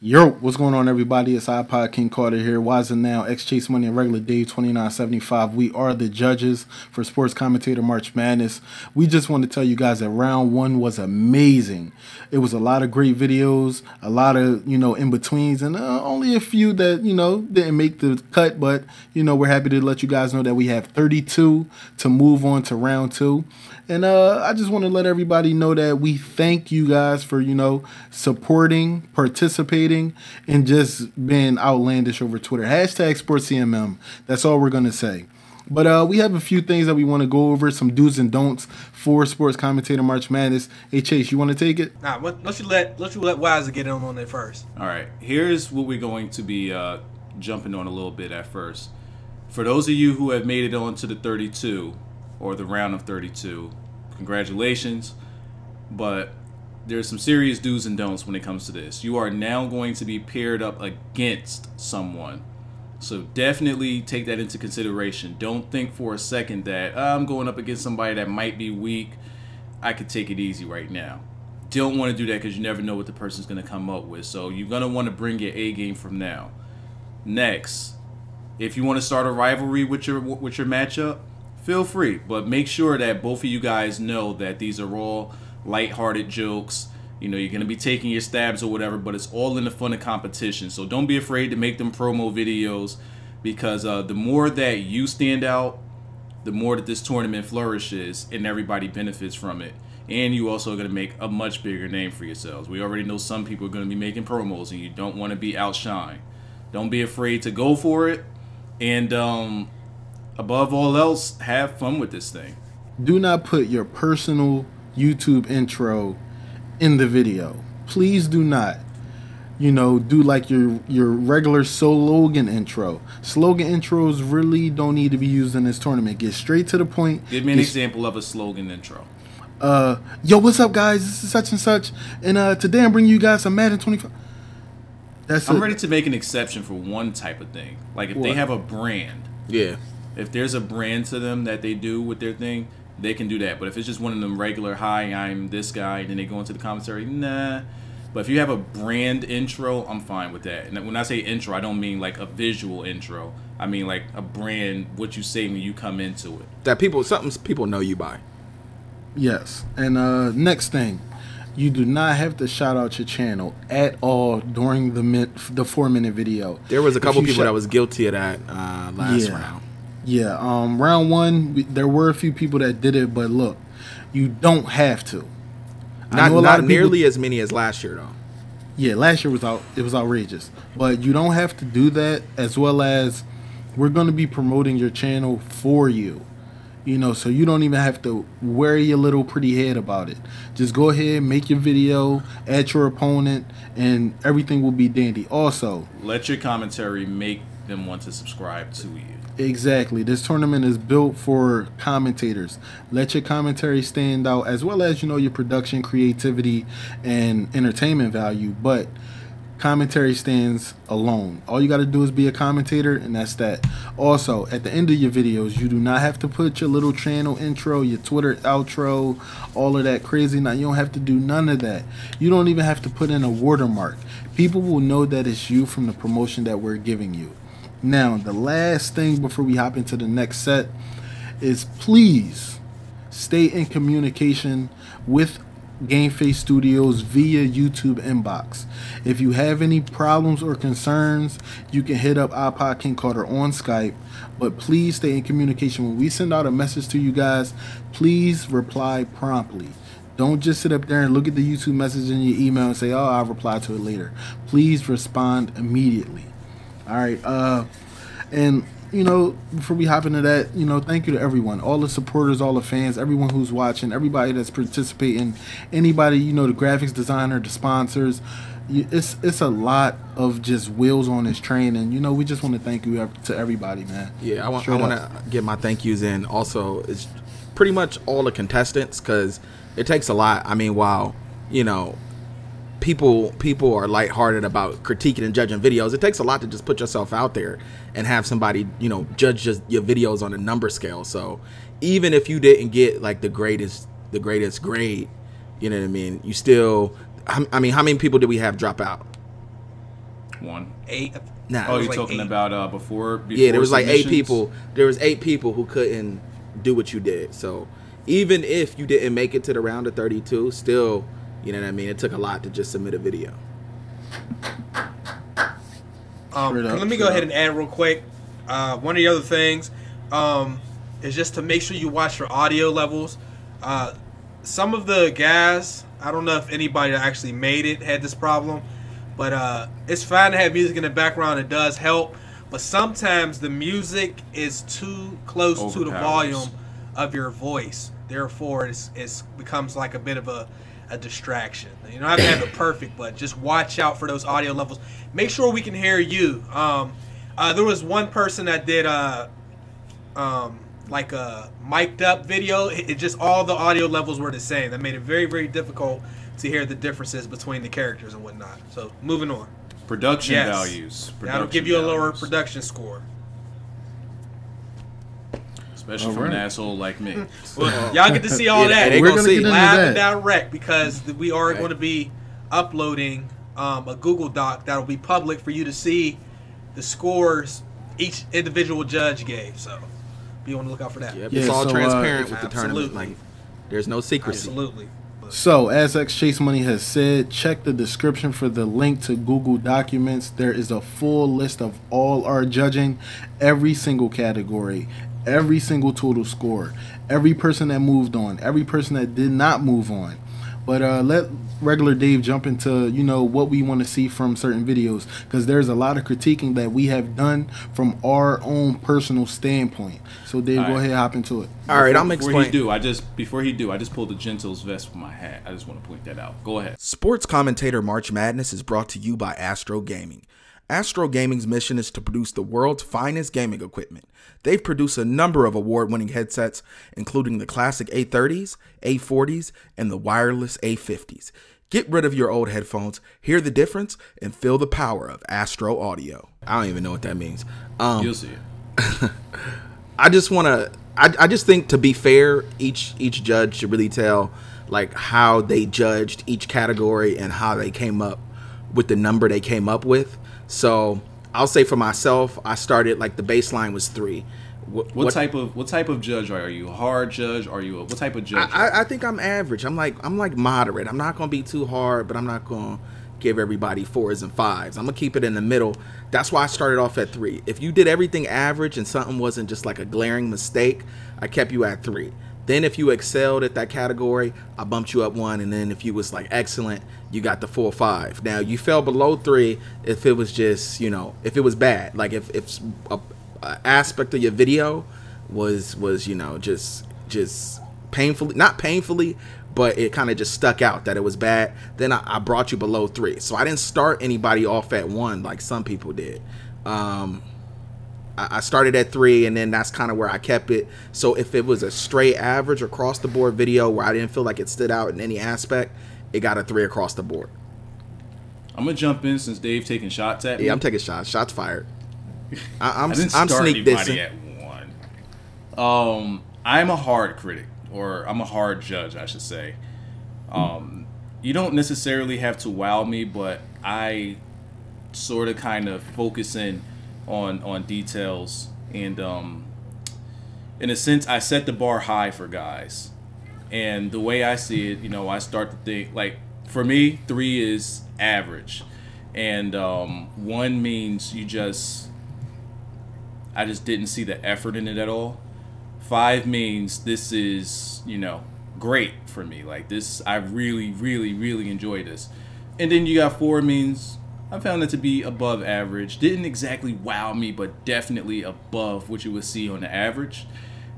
Yo, what's going on, everybody? It's iPod King Carter here. Wiser Now, X Chase Money, and Regular Dave 2975. We are the judges for Sports Commentator March Madness. We just want to tell you guys that round one was amazing. It was a lot of great videos, a lot of, in-betweens, and only a few that, didn't make the cut. But, we're happy to let you guys know that we have 32 to move on to round two. And I just want to let everybody know that we thank you guys for, supporting, participating, and just being outlandish over Twitter. Hashtag SportsCMM. That's all we're going to say. But we have a few things that we want to go over, some do's and don'ts for Sports Commentator March Madness. Hey, Chase, you want to take it? Nah, let's you let Wiser get on there first. All right, here's what we're going to be jumping on a little bit at first. For those of you who have made it on to the 32 or the round of 32, congratulations. But there's some serious do's and don'ts when it comes to this. You are now going to be paired up against someone. So definitely take that into consideration. Don't think for a second that I'm going up against somebody that might be weak. I could take it easy right now. Don't want to do that because you never know what the person's going to come up with. So you're going to want to bring your A game from now. Next, if you want to start a rivalry with your matchup, feel free. But make sure that both of you guys know that these are all lighthearted jokes. You're going to be taking your stabs or whatever, but it's all in the fun of competition. So don't be afraid to make them promo videos, because the more that you stand out, the more that this tournament flourishes and everybody benefits from it. And you also are going to make a much bigger name for yourselves. We already know some people are going to be making promos and you don't want to be outshined. Don't be afraid to go for it. And above all else, have fun with this thing. Do not put your personal YouTube intro in the video. Please do not. Do like your regular slogan intro. Slogan intros really don't need to be used in this tournament. Get straight to the point. Give me an example of a slogan intro. Yo, what's up, guys? This is such and such, and today I'm bringing you guys some Madden 25. I'm ready to make an exception for one type of thing. Like if they have a brand. Yeah. If there's a brand to them that they do with their thing, they can do that. But if it's just one of them regular, hi, I'm this guy, and then they go into the commentary, nah. But if you have a brand intro, I'm fine with that. And when I say intro, I don't mean like a visual intro. I mean like a brand, what you say when you come into it. That something people know you by. Yes. And next thing, you do not have to shout out your channel at all during the 4-minute video. There was a couple people that was guilty of that last round. Yeah, round one, there were a few people that did it, but look, you don't have to. Not nearly as many as last year, though. Yeah, last year it was outrageous, but you don't have to do that. As well as, we're going to be promoting your channel for you, so you don't even have to worry your little pretty head about it. Just go ahead, make your video, add your opponent, and everything will be dandy. Also, let your commentary make them want to subscribe to you. Exactly. This tournament is built for commentators. Let your commentary stand out, as well as, your production, creativity, and entertainment value. But commentary stands alone. All you got to do is be a commentator, and that's that. Also, at the end of your videos, you do not have to put your little channel intro, your Twitter outro, all of that crazy. Now, you don't have to do none of that. You don't even have to put in a watermark. People will know that it's you from the promotion that we're giving you. Now, the last thing before we hop into the next set is, please stay in communication with GameFaceStudios via YouTube inbox. If you have any problems or concerns, you can hit up iPod King Carter on Skype, but please stay in communication. When we send out a message to you guys, please reply promptly. Don't just sit up there and look at the YouTube message in your email and say, oh, I'll reply to it later. Please respond immediately. All right, and before we hop into that, thank you to everyone, all the supporters, all the fans, everyone who's watching, everybody that's participating, anybody, the graphics designer, the sponsors. It's a lot of just wheels on this train, and we just want to thank you to everybody, man. Yeah, I want to get my thank yous in. Also, it's pretty much all the contestants, because it takes a lot. I mean, while people are lighthearted about critiquing and judging videos, it takes a lot to just put yourself out there and have somebody, judge just your videos on a number scale. So even if you didn't get like the greatest grade, you know what I mean, you still, I mean, how many people did we have drop out? One. 8. Nah. Oh, It was you're like talking 8. about before Yeah, there was like 8 submissions? people. There was 8 people who couldn't do what you did. So even if you didn't make it to the round of 32, still, you know what I mean? It took a lot to just submit a video. Let me go ahead and add real quick. One of the other things is just to make sure you watch your audio levels. Some of the guys, I don't know if anybody that actually made it had this problem, but it's fine to have music in the background. It does help. But sometimes the music is too close to the volume of your voice. Therefore, it becomes like a bit of a distraction. You don't have to have it perfect, but just watch out for those audio levels. Make sure we can hear you. There was one person that did like a mic'd up video. It just all the audio levels were the same. That made it very, very difficult to hear the differences between the characters and whatnot. So moving on. Production values. That'll give you a lower production score. Especially from an asshole like me. Well, y'all get to see all that. We're going to get into live and that. direct because we are going to be uploading a Google Doc that'll be public for you to see the scores each individual judge gave. So be on the lookout for that. Yep, Yeah, it's all so, transparent with the absolutely. tournament. Like, there's no secrecy. Absolutely. So, as X Chase Money has said, check the description for the link to Google Documents. There is a full list of all our judging, every single category, every single total score, every person that moved on, every person that did not move on. But let regular Dave jump into, you know, what we want to see from certain videos, because there's a lot of critiquing that we have done from our own personal standpoint. So Dave, go ahead, hop into it. All right, I'm explaining. Before he do, I just pulled the Gentles vest from my hat. I just want to point that out. Go ahead. Sports Commentator March Madness is brought to you by AstroGaming. AstroGaming's mission is to produce the world's finest gaming equipment. They've produced a number of award-winning headsets, including the classic A30s, A40s, and the wireless A50s. Get rid of your old headphones, hear the difference, and feel the power of Astro Audio. I don't even know what that means. You'll see it. I just think, to be fair, each judge should really tell like how they judged each category and how they came up with the number they came up with. So I'll say for myself, I started like the baseline was 3. What type of judge are you? A hard judge? Are you what type of judge? I think I'm average. I'm like moderate. I'm not gonna be too hard, but I'm not gonna give everybody 4s and 5s. I'm gonna keep it in the middle. That's why I started off at 3. If you did everything average and something wasn't just like a glaring mistake, I kept you at 3. Then if you excelled at that category, I bumped you up 1, and then if you was like excellent, you got the 4 or 5. Now you fell below 3 if it was just, you know, if it was bad, like if a aspect of your video was you know just painfully, not painfully, but it kind of just stuck out that it was bad, then I brought you below 3. So I didn't start anybody off at 1 like some people did. I started at 3, and then that's kind of where I kept it. So if it was a straight average across the board video where I didn't feel like it stood out in any aspect, it got a 3 across the board. I'm gonna jump in since Dave taking shots at me. Yeah, I'm taking shots. Shots fired. I'm start sneak dissing. at 1. I'm a hard critic, or I'm a hard judge, I should say. You don't necessarily have to wow me, but I sort of kind of focus in on details, and in a sense I set the bar high for guys. And the way I see it, you know, I start to think like, for me, 3 is average, and 1 means I just didn't see the effort in it at all. 5 means this is, you know, great for me, like this, I really enjoy this. And then you got 4 means I found it to be above average. Didn't exactly wow me, but definitely above what you would see on the average.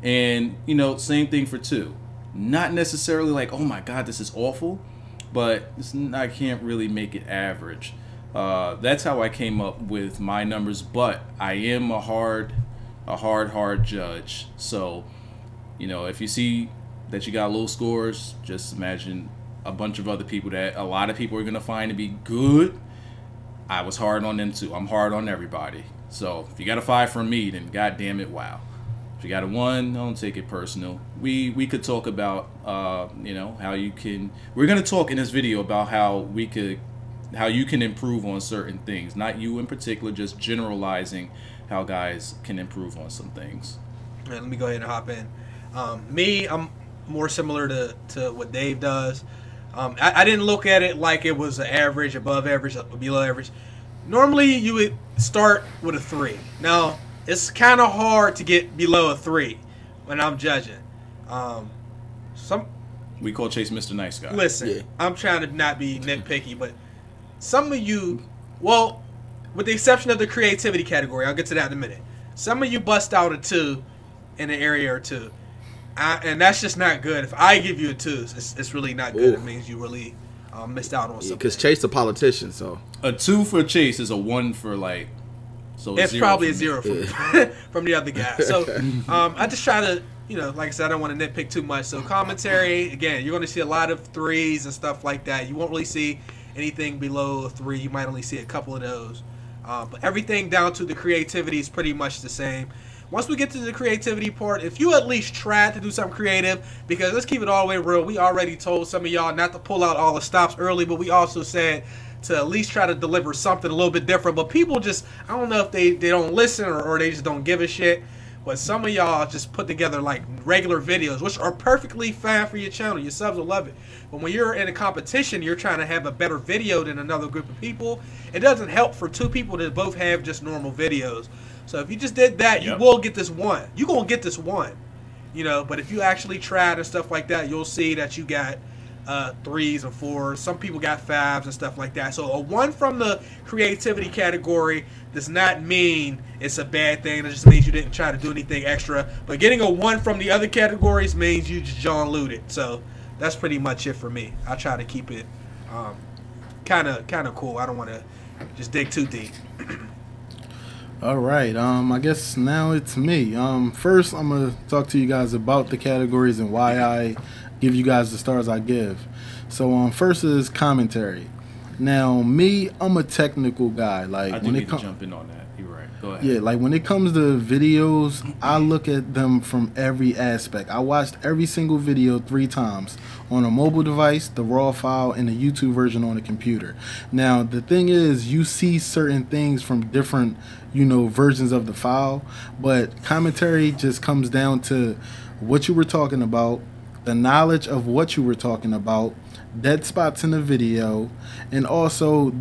And, you know, same thing for 2. Not necessarily like, oh my God, this is awful, but I can't really make it average. That's how I came up with my numbers, but I am a hard judge. So, you know, if you see that you got low scores, just imagine a bunch of other people that a lot of people are going to find to be good. I was hard on them too. I'm hard on everybody. So if you got a 5 from me, then goddamn it, wow. If you got a 1, don't take it personal. We could talk about you know, how you can. We're gonna talk in this video about how we could how you can improve on certain things. Not you in particular, just generalizing how guys can improve on some things. Right, let me go ahead and hop in. Me, I'm more similar to what Dave does. I didn't look at it like it was an average, above average, below average. Normally, you would start with a 3. Now, it's kind of hard to get below a 3 when I'm judging. We call Chase Mr. Nice Guy. Listen, I'm trying to not be nitpicky, but some of you, well, with the exception of the creativity category, I'll get to that in a minute. Some of you bust out a 2 in an area or 2. And that's just not good. If I give you a 2, it's really not good. It means you really missed out on something. Because Chase a politician, so a 2 for Chase is a 1 for like. So it's probably a 0 from the other guy. So I just try to, like I said, I don't want to nitpick too much. So commentary, again, you're going to see a lot of 3s and stuff like that. You won't really see anything below a 3. You might only see a couple of those. But everything down to the creativity is pretty much the same. Once we get to the creativity part, if you at least try to do something creative, because let's keep it all the way real, we already told some of y'all not to pull out all the stops early, but we also said to at least try to deliver something a little bit different. But people just, I don't know if they don't listen or they just don't give a shit. But some of y'all just put together like regular videos, which are perfectly fine for your channel. Your subs will love it. But when you're in a competition, you're trying to have a better video than another group of people. It doesn't help for 2 people that both have just normal videos. So if you just did that, you will get this 1. You're going to get this 1. But if you actually tried and stuff like that, you'll see that you got 3s and 4s. Some people got 5s and stuff like that. So a 1 from the creativity category does not mean it's a bad thing. It just means you didn't try to do anything extra. But getting a 1 from the other categories means you just John looted. So that's pretty much it for me. I try to keep it kind of cool. I don't want to just dig too deep. All right, I guess now it's me. First, I'm going to talk to you guys about the categories and why I give you guys the stars I give. So, first is commentary. Now, me, I'm a technical guy. Like, I think we can jump in on that. You're right. Go ahead. Yeah, like when it comes to videos, I look at them from every aspect. I watched every single video 3 times on a mobile device, the raw file, and the YouTube version on the computer. Now, the thing is, you see certain things from different, versions of the file, but commentary just comes down to what you were talking about, the knowledge of what you were talking about, dead spots in the video, and also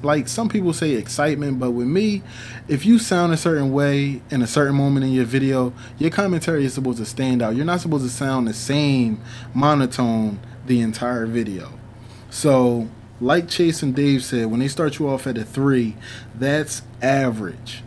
like some people say excitement, but with me, if you sound a certain way in a certain moment in your video, your commentary is supposed to stand out. You're not supposed to sound the same monotone the entire video. So like Chase and Dave said, when they start you off at a 3, that's average.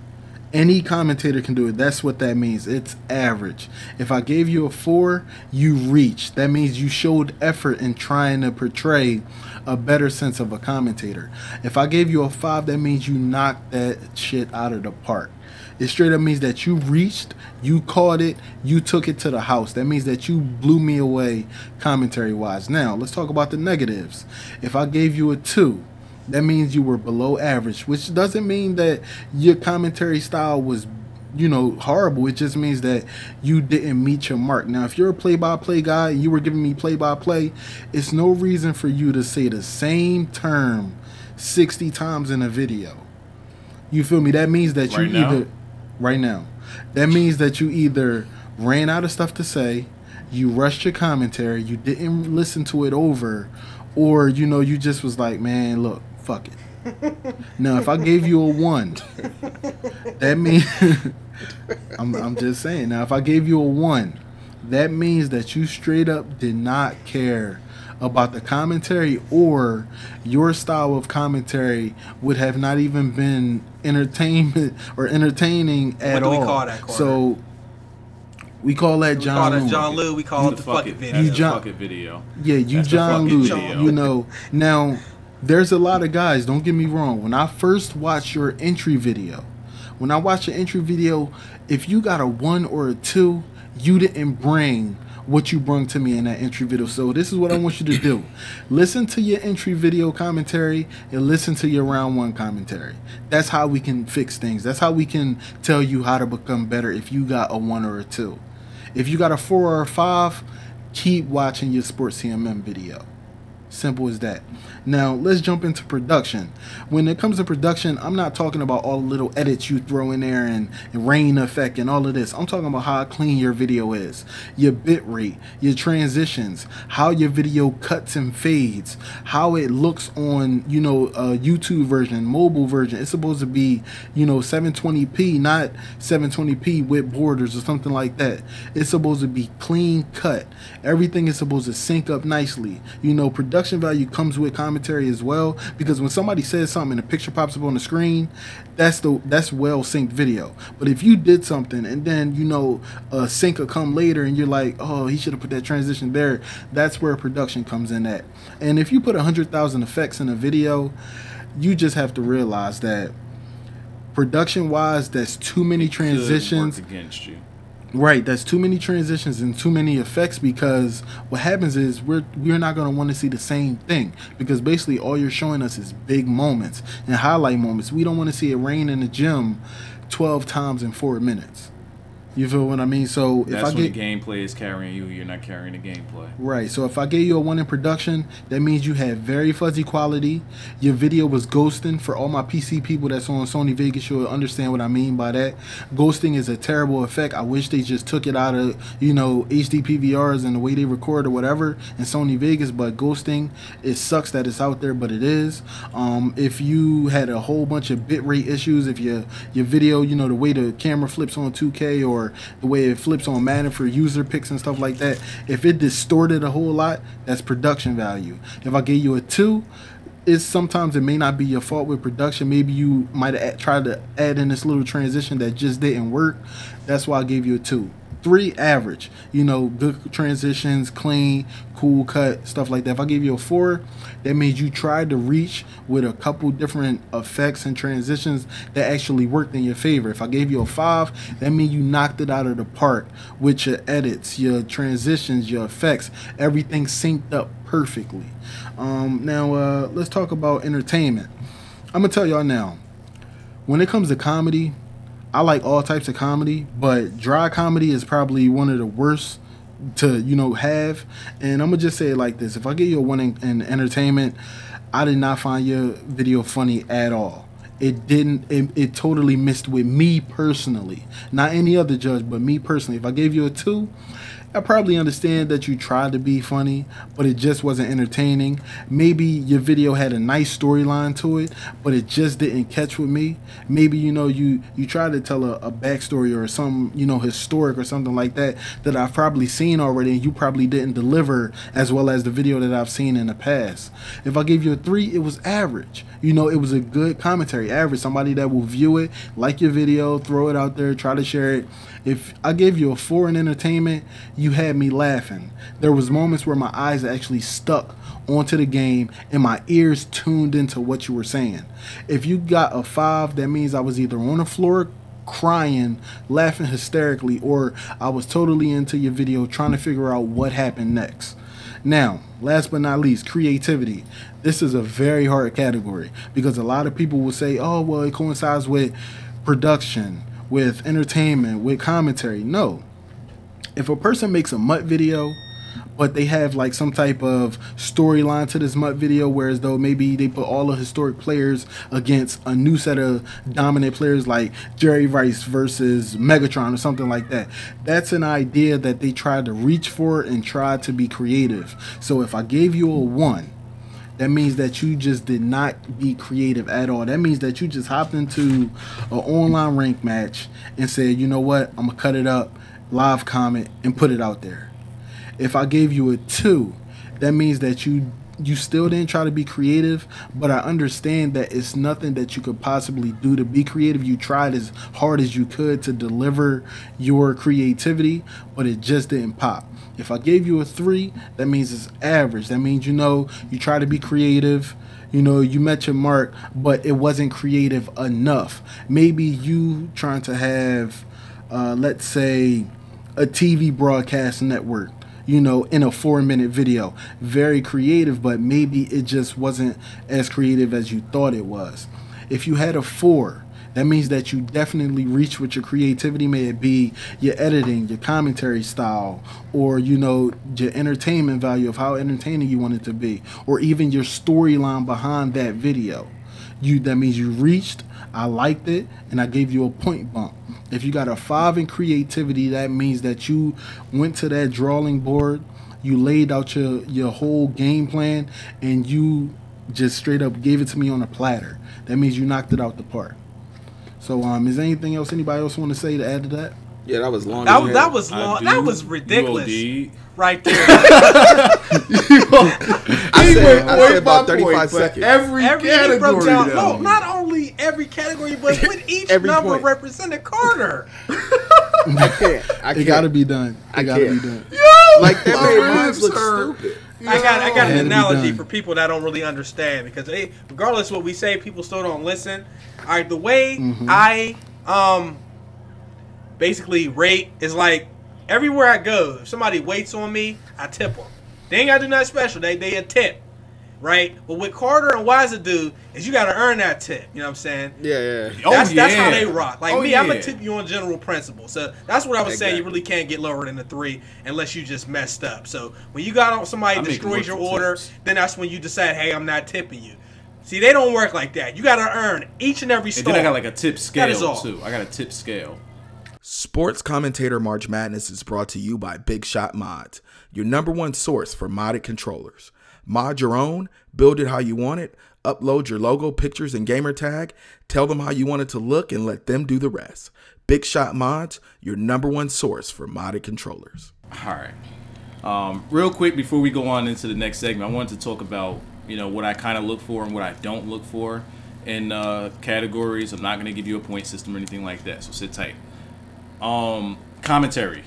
Any commentator can do it. That's what that means. It's average. If I gave you a 4, you reached. That means you showed effort in trying to portray a better sense of a commentator. If I gave you a 5, that means you knocked that shit out of the park. It straight up means that you reached, you caught it, you took it to the house. That means that you blew me away commentary-wise. Now, let's talk about the negatives. If I gave you a 2, that means you were below average, which doesn't mean that your commentary style was, horrible. It just means that you didn't meet your mark. Now, if you're a play-by-play guy and you were giving me play-by-play, it's no reason for you to say the same term 60 times in a video. You feel me? That means that that means that you either ran out of stuff to say, you rushed your commentary, you didn't listen to it over, or, you just was like, man, look, fuck it. Now, if I gave you a 1, that means, I'm just saying, now, if I gave you a 1, that means that you straight up did not care about the commentary, or your style of commentary would have not even been entertainment or entertaining at all. What do we call that, Corner? So we call that John Lou. John Lou. We call it the fuck it video. That's the fuck it video. Yeah, you John Lou. Now, there's a lot of guys, don't get me wrong. When I first watched your entry video, if you got a 1 or a 2, you didn't bring what you brung to me in that entry video. So this is what I want you to do. Listen to your entry video commentary and listen to your round 1 commentary. That's how we can fix things. That's how we can tell you how to become better if you got a 1 or a 2. If you got a 4 or a 5, keep watching your Sports CMM video. Simple as that. Now, let's jump into production. When it comes to production, I'm not talking about all the little edits you throw in there and rain effect and all of this. I'm talking about how clean your video is, your bit rate, your transitions, how your video cuts and fades, how it looks on, you know, YouTube version, mobile version. It's supposed to be, you know, 720p, not 720p with borders or something like that. It's supposed to be clean cut. Everything is supposed to sync up nicely. You know, production value comes with commentary as well, because when somebody says something and a picture pops up on the screen, that's well synced video. But if you did something and then, you know, a sync will come later and you're like, oh, he should have put that transition there, that's where production comes in at. And if you put 100,000 effects in a video, you just have to realize that production wise, that's too many transitions. Could work against you. Right, that's too many transitions and too many effects, because what happens is we're not going to want to see the same thing, because basically all you're showing us is big moments and highlight moments. We don't want to see it rain in the gym 12 times in 4 minutes. You feel what I mean? So that's if I when get the gameplay is carrying you, you're not carrying the gameplay. Right. So if I gave you a 1 in production, that means you had very fuzzy quality. Your video was ghosting. For all my PC people that's on Sony Vegas, you'll understand what I mean by that. Ghosting is a terrible effect. I wish they just took it out of, you know, HD PVRs and the way they record or whatever in Sony Vegas. But ghosting, it sucks that it's out there, but it is. If you had a whole bunch of bitrate issues, if your video, you know, the way the camera flips on 2K or the way it flips on Madden for user picks and stuff like that, if it distorted a whole lot, that's production value. If I gave you a 2, sometimes it may not be your fault with production. Maybe you might have tried to add in this little transition that just didn't work. That's why I gave you a 2. 3, average. You know, good transitions, clean, cool cut, stuff like that. If I gave you a 4, that means you tried to reach with a couple different effects and transitions that actually worked in your favor. If I gave you a 5, that means you knocked it out of the park with your edits, your transitions, your effects. Everything synced up perfectly. Now, let's talk about entertainment. I'm going to tell y'all now, when it comes to comedy, I like all types of comedy, but dry comedy is probably one of the worst to, you know, have. And I'm gonna just say it like this: if I give you a 1 in entertainment, I did not find your video funny at all. It didn't. It totally missed with me personally, not any other judge, but me personally. If I gave you a 2, I probably understand that you tried to be funny, but it just wasn't entertaining. Maybe your video had a nice storyline to it, but it just didn't catch with me. Maybe, you know, you tried to tell a backstory or some, you know, historic or something like that I've probably seen already, and you probably didn't deliver as well as the video that I've seen in the past. If I gave you a 3, it was average. You know, it was a good commentary, average. Somebody that will view it, like your video, throw it out there, try to share it. If I gave you a 4 in entertainment, you had me laughing. There was moments where my eyes actually stuck onto the game and my ears tuned into what you were saying. If you got a 5, that means I was either on the floor crying, laughing hysterically, or I was totally into your video trying to figure out what happened next. Now, last but not least, creativity. This is a very hard category, because a lot of people will say, oh, well, it coincides with production, with entertainment, with commentary. No. If a person makes a MUT video, but they have like some type of storyline to this MUT video, whereas though maybe they put all the historic players against a new set of dominant players like Jerry Rice versus Megatron or something like that, that's an idea that they tried to reach for and tried to be creative. So if I gave you a 1, that means that you just did not be creative at all. That means that you just hopped into an online rank match and said, you know what, I'm gonna cut it up, live comment, and put it out there. If I gave you a 2, that means that you still didn't try to be creative, but I understand that it's nothing that you could possibly do to be creative. You tried as hard as you could to deliver your creativity, but it just didn't pop. If I gave you a 3, that means it's average. That means, you know, you try to be creative, you know, you met your mark, but it wasn't creative enough. Maybe you trying to have, let's say, a TV broadcast network, you know, in a 4-minute video. Very creative, but maybe it just wasn't as creative as you thought it was. If you had a 4, That means that you definitely reach with your creativity, may it be your editing, your commentary style, or, you know, your entertainment value of how entertaining you want it to be, or even your storyline behind that video. That means you reached, I liked it, and I gave you a point bump. If you got a 5 in creativity, that means that you went to that drawing board, you laid out your whole game plan, and you just straight up gave it to me on a platter. That means you knocked it out the park. So, is there anything else anybody else want to say to add to that? Yeah, that was long. That was long. That was ridiculous. Right there. I said about 35 seconds. Every category. No, not only every category, but with each number represented Carter. I can't. It gotta be done. It gotta be done. Yo, like that made mine look stupid. I got an analogy for people that don't really understand, because regardless of what we say, people still don't listen. All right, the way I basically rate is like, everywhere I go, if somebody waits on me, I tip them. They ain't gotta do nothing special. They a tip, right? But what Carter and Wiser do is you gotta earn that tip. You know what I'm saying? Yeah. That's how they rock. Like me, I'm gonna tip you on general principle. So that's what I was saying. You really can't get lower than a 3 unless you just messed up. So when you got on somebody destroys your order, then that's when you decide, hey, I'm not tipping you. See, they don't work like that. You gotta earn each and every star. And then I got like a tip scale too. I got a tip scale. Sports Commentator March Madness is brought to you by BigShotModz, your #1 source for modded controllers. Mod your own, build it how you want it, upload your logo, pictures, and gamer tag, tell them how you want it to look, and let them do the rest. BigShotModz, your #1 source for modded controllers. All right. Real quick before we go on into the next segment, I wanted to talk about, you know, what I kind of look for and what I don't look for in categories. I'm not going to give you a point system or anything like that, so sit tight. Commentary.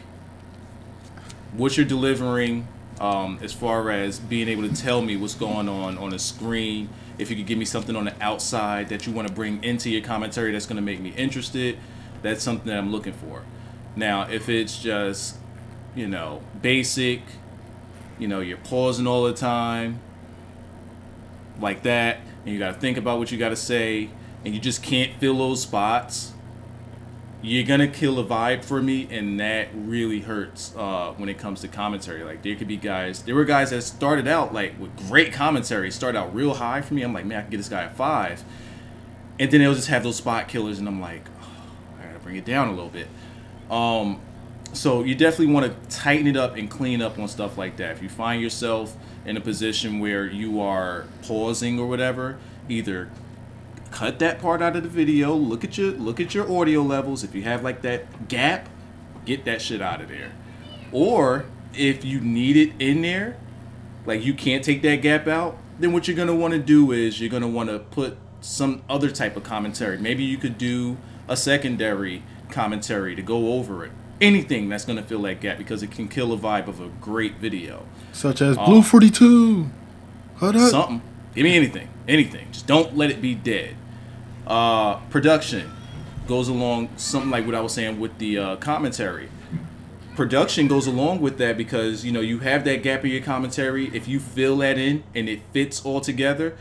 What you're delivering, as far as being able to tell me what's going on a screen. If you could give me something on the outside that you want to bring into your commentary that's going to make me interested, that's something that I'm looking for. Now, if it's just, you know, basic, you know, you're pausing all the time, like that, and you got to think about what you got to say, and you just can't fill those spots, you're gonna kill a vibe for me, and that really hurts when it comes to commentary. Like, there were guys that started out like with great commentary, started out real high for me. I'm like, man, I can get this guy a 5, and then they'll just have those spot killers, and I'm like, oh, I gotta bring it down a little bit. So you definitely want to tighten it up and clean up on stuff like that. If you find yourself in a position where you are pausing or whatever, either cut that part out of the video, look at your audio levels. If you have like that gap, get that shit out of there. Or if you need it in there, like you can't take that gap out, then what you're gonna want to do is you're gonna want to put some other type of commentary. Maybe you could do a secondary commentary to go over it. Anything that's gonna fill that gap, because it can kill a vibe of a great video. Such as Blue 42. Something. Give me anything. Anything. Just don't let it be dead. Production goes along, something like what I was saying with the commentary. Production goes along with that because, you know, you have that gap in your commentary. If you fill that in and it fits all together,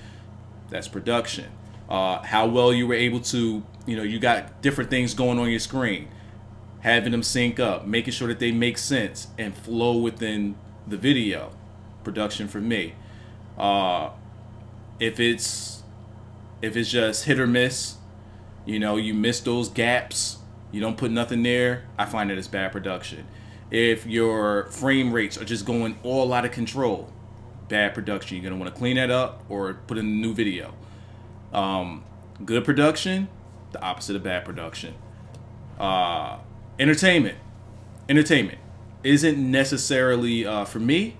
that's production. How well you were able to, you know, you got different things going on your screen, having them sync up, making sure that they make sense and flow within the video. Production for me. If it's just hit or miss, you know, you miss those gaps, you don't put nothing there, I find that it's bad production. If your frame rates are just going all out of control, bad production. You're going to want to clean that up or put in a new video. Good production, the opposite of bad production. Entertainment. Entertainment isn't necessarily, for me,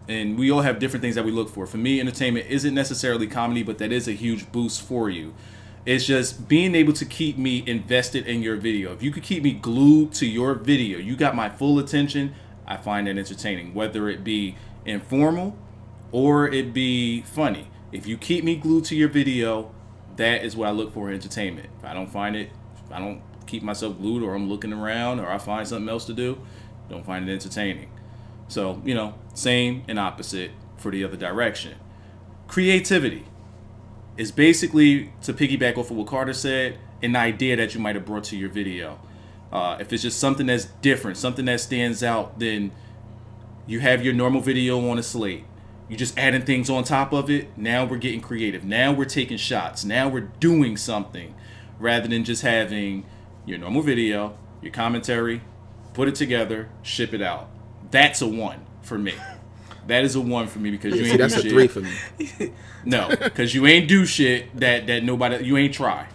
and we all have different things that we look for. For me, entertainment isn't necessarily comedy, but that is a huge boost for you. It's just being able to keep me invested in your video. If you could keep me glued to your video, you got my full attention, I find that entertaining. Whether it be informal or it be funny. If you keep me glued to your video, that is what I look for in entertainment. If I don't find it, if I don't keep myself glued, or I'm looking around, or I find something else to do, don't find it entertaining. So, you know, same and opposite for the other direction. Creativity. is basically, to piggyback off of what Carter said, an idea that you might have brought to your video. If it's just something that's different, something that stands out, then you have your normal video on a slate. You're just adding things on top of it. Now we're getting creative. Now we're taking shots. Now we're doing something rather than just having your normal video, your commentary, put it together, ship it out. That's a 1 for me. That is a 1 for me because you ain't do shit. That's a 3 for me. No, because you ain't do shit that nobody, you ain't try.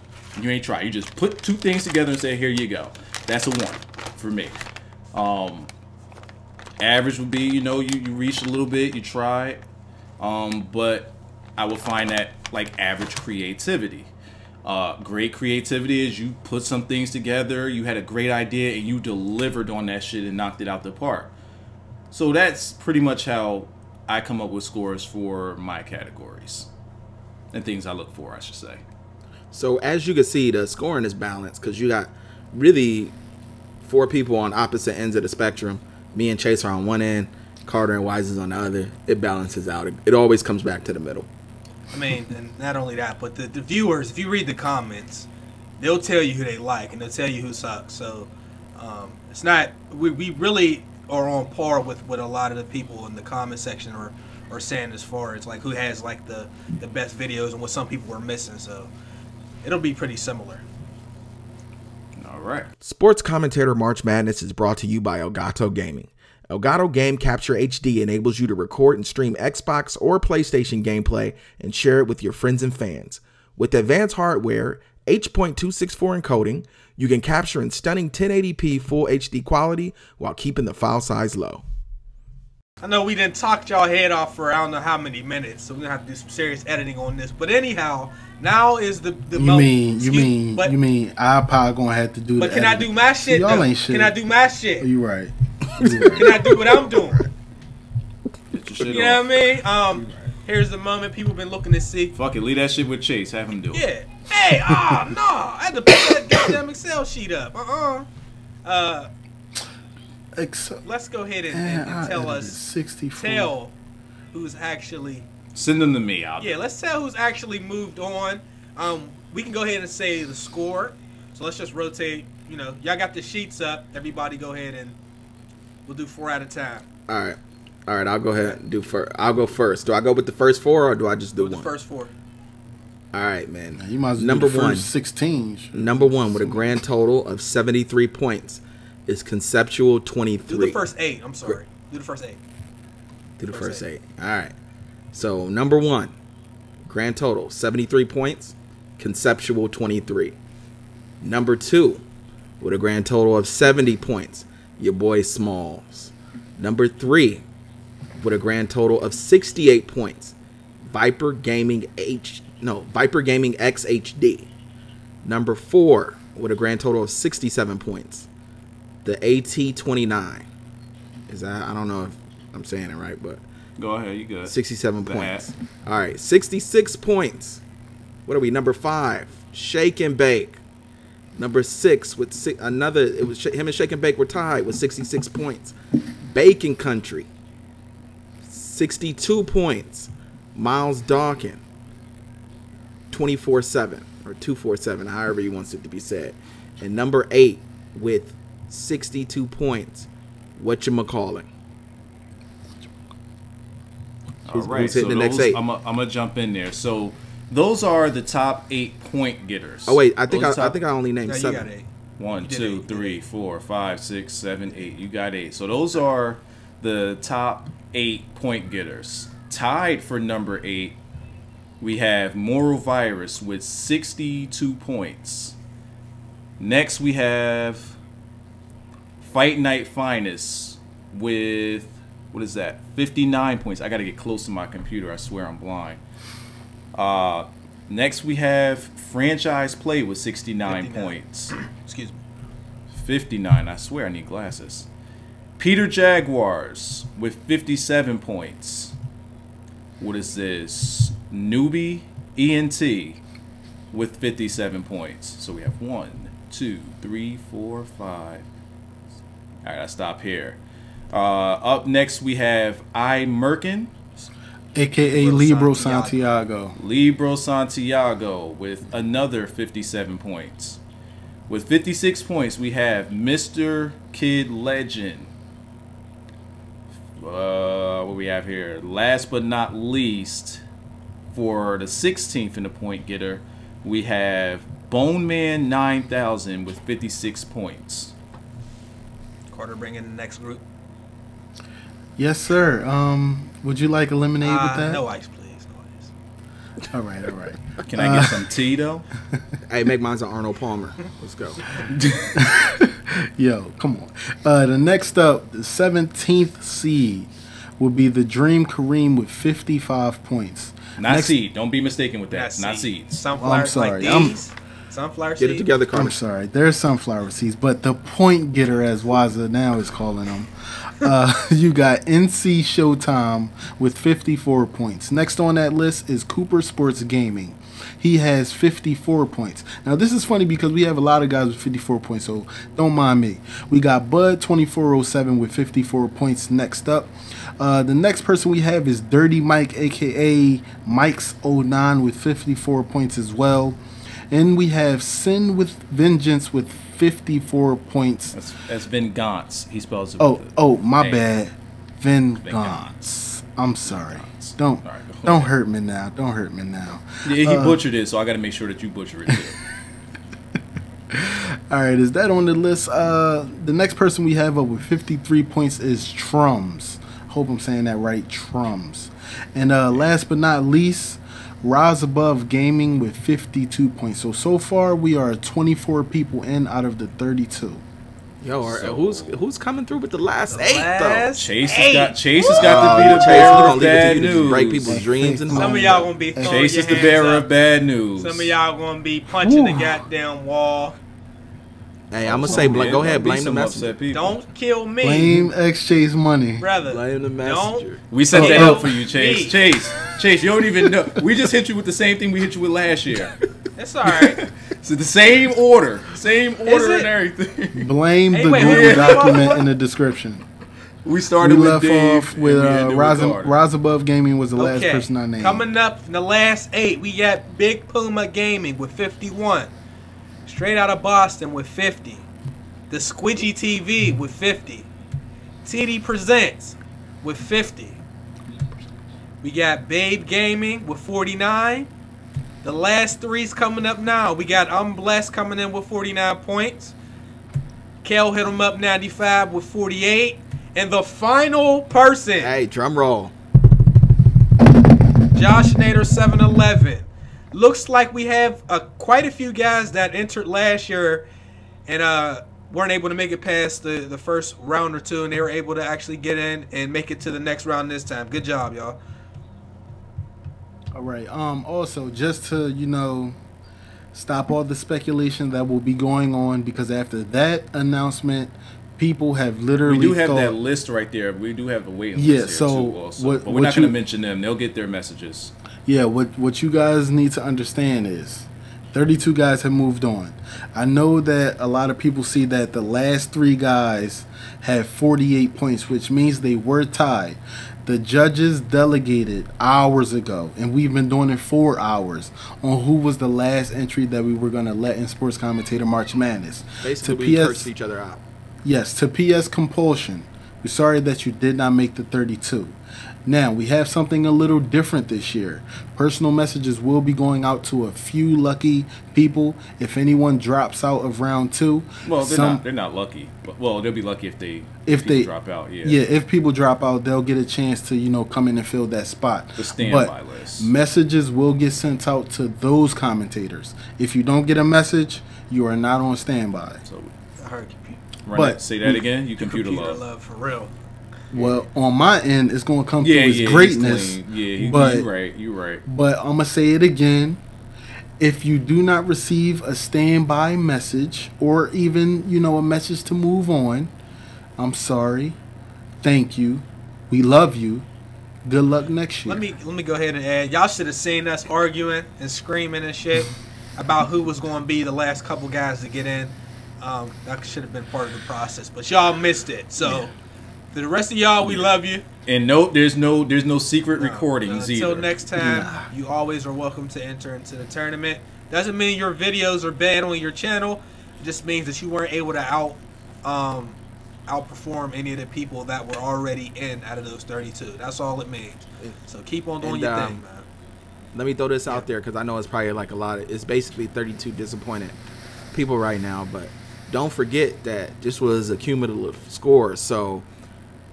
You ain't try. You just put 2 things together and say, here you go. That's a 1 for me. Average would be, you know, you reach a little bit, you try, but I would find that like average creativity. Great creativity is you put some things together, you had a great idea, and you delivered on that shit and knocked it out the park. So that's pretty much how I come up with scores for my categories and things I look for, I should say. So as you can see, the scoring is balanced because you got really 4 people on opposite ends of the spectrum. Me and Chase are on one end, Carter and Wise is on the other. It balances out. It always comes back to the middle. I mean, and not only that, but the viewers, if you read the comments, they'll tell you who they like and they'll tell you who sucks. So it's not, we really are on par with what a lot of the people in the comment section are saying as far as like who has like the best videos and what some people are missing. So it'll be pretty similar. All right. Sports Commentator March Madness is brought to you by ElgatoGaming. Elgato GameCapture HD enables you to record and stream Xbox or PlayStation gameplay and share it with your friends and fans. With advanced hardware, H.264 encoding, you can capture in stunning 1080p full HD quality while keeping the file size low. I know we didn't talk y'all head off for I don't know how many minutes, so we're gonna have to do some serious editing on this. But anyhow, now is the moment. You mean iPod gonna have to do? But can I do my shit? Y'all ain't shit. Can I do my shit? You right. Can I do what I'm doing? You know what I mean? Right. Here's the moment people been looking to see. Fuck it, leave that shit with Chase. Have him do it. Yeah. Hey, no, I had to put that goddamn Excel sheet up. Let's go ahead and tell us. 64. Tell who's actually. Send them to me. Let's tell who's actually moved on. We can go ahead and say the score. So let's just rotate. You know, y'all got the sheets up. Everybody go ahead and we'll do 4 at a time. All right. I'll go ahead and do first. I'll go first. Do I go with the first 4 or do I just do one? The first 4. All right, man. Now, you might as well do the first 16. Number 1 with a grand total of 73 points is Conceptual 23. Do the first 8. I'm sorry. Do the first 8. Do the first 8. All right. So number 1, grand total 73 points, Conceptual 23. Number 2 with a grand total of 70 points, your boy Smalls. Number 3 with a grand total of 68 points, Viper Gaming X HD. Number 4 with a grand total of 67 points, the AT29. Is that, I don't know if I'm saying it right, but go ahead, you good. 67 points. All right, 66 points. What are we? Number 5, Shake and Bake. Number 6 with another. It was him and Shake and Bake were tied with 66 points. Bacon Country, 62 points. Miles Dawkins, 24/7 or 247, however he wants it to be said. And number 8 with 62 points. Whatchamacallit. All right, who's hitting so the next 8? I'm gonna jump in there. So those are the top 8 point getters. Oh wait, I think I only named 7. You got 8. 1, 2, 3, 4, 5, 6, 7, 8. You got 8. So those are the top 8 point getters. Tied for number 8, we have Moral Virus with 62 points. Next, we have Fight Night Finest with, what is that, 59 points. I got to get close to my computer. I swear I'm blind. Next, we have Franchise Play with 69 59. points. Excuse me. 59. I swear I need glasses. Peter Jaguars with 57 points. What is this? Newbie ENT with 57 points. So we have 1, 2, 3, 4, 5. All right, I stop here. Up next we have I Merkin. a.k.a. Libro Santiago. Libro Santiago with another 57 points. With 56 points, we have Mr. Kid Legend. What we have here? Last but not least, for the 16th in the point getter, we have Bone Man 9000 with 56 points. Carter, bring in the next group. Yes, sir. Would you like lemonade with that? No ice, please. No ice. All right, all right. Can I get some tea, though? Hey, make mine an Arnold Palmer. Let's go. Yo, come on. The next up, the 17th seed will be the Dream Kareem with 55 points. Not seed. Don't be mistaken with that. Not seeds. Sunflower I'm sorry. like these. Sunflower seeds. Get it together, Carter. I'm sorry. There's sunflower seeds, but the point getter, as Waza now is calling them, you got NC Showtime with 54 points. Next on that list is Cooper Sports Gaming. He has 54 points. Now, this is funny because we have a lot of guys with 54 points, so don't mind me. We got Bud 2407 with 54 points next up. The next person we have is Dirty Mike, a.k.a. Mike's 09 with 54 points as well. And we have Sin with Vengeance with 54 points. That's Vengeance. He spells it. My bad. Vengeance. I'm sorry. Don't hurt me now. Don't hurt me now. Yeah, he butchered it, so I got to make sure that you butcher it too. All right, is that on the list? The next person we have up with 53 points is Trums. Hope I'm saying that right, Trums. And last but not least, Rise Above Gaming with 52 points. So far we are 24 people in out of the 32. Yo, who's coming through with the last 8 though? Chase has got to be the bearer of bad news. Break people's dreams and some of y'all gonna be throwing Chase your is the hands bearer up. of bad news. Some of y'all gonna be punching the goddamn wall. Hey, I'm gonna say, go ahead, blame the messenger. Don't kill me. Blame X Chase Money, brother. Blame the messenger. We set that up for you, Chase. Chase, you don't even know. We just hit you with the same thing we hit you with last year. It's all right. So the same order and everything. Blame the Google document in the description. We started with Dave, off with Rise Above Gaming was the last person I named. Coming up in the last 8, we got Big Puma Gaming with 51. Straight Out of Boston with 50. The Squidgy TV with 50. TD Presents with 50. We got Babe Gaming with 49. The last 3's coming up now. We got I'm Blessed coming in with 49 points. Kel hit him up 95 with 48. And the final person. Hey, drum roll. Josh Nader 711. Looks like we have quite a few guys that entered last year and weren't able to make it past the first round or two, and they were able to actually get in and make it to the next round this time. Good job, y'all. All right. Also, just to stop all the speculation that will be going on, because after that announcement, people have literally. We do have that list right there. We do have the waiting list here too, also. But we're not going to mention them. They'll get their messages. Yeah, what you guys need to understand is 32 guys have moved on. I know that a lot of people see that the last 3 guys have 48 points, which means they were tied. The judges delegated hours ago, and we've been doing it 4 hours, on who was the last entry that we were going to let in Sports Commentator March Madness. Basically, we cursed each other out. Yes, to PS Compulsion. We're sorry that you did not make the 32. Now, we have something a little different this year. Personal messages will be going out to a few lucky people. If anyone drops out of round 2, well, they're not lucky. Well, they'll be lucky if they drop out. Yeah, if people drop out, they'll get a chance to come in and fill that spot. The standby list. Messages will get sent out to those commentators. If you don't get a message, you are not on standby. So, I heard computer. But say that again. You computer love for real. Well, on my end, it's going to come through as greatness. You're right. But I'm going to say it again. If you do not receive a standby message or even, a message to move on, I'm sorry. Thank you. We love you. Good luck next year. Let me go ahead and add. Y'all should have seen us arguing and screaming and shit about who was going to be the last couple guys to get in. That should have been part of the process, but y'all missed it. So To the rest of y'all, we love you. And nope, there's no secret recordings either. Until next time, you always are welcome to enter into the tournament. Doesn't mean your videos are bad on your channel. It just means that you weren't able to outperform any of the people that were already in out of those 32. That's all it means. So keep on doing your thing, man. Let me throw this out there because I know it's probably like it's basically 32 disappointed people right now, but don't forget that this was a cumulative score. So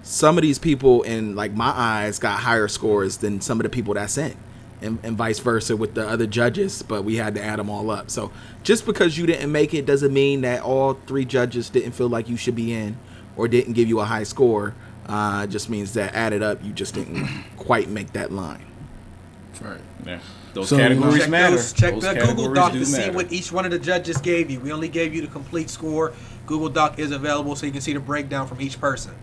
some of these people in like my eyes got higher scores than some of the people that's in, and vice versa with the other judges, but we had to add them all up. So just because you didn't make it doesn't mean that all 3 judges didn't feel like you should be in or didn't give you a high score. Just means that added up, you just didn't quite make that line. Right. Yeah. Those categories matter. Check the Google Doc to see what each one of the judges gave you. We only gave you the complete score. Google Doc is available so you can see the breakdown from each person.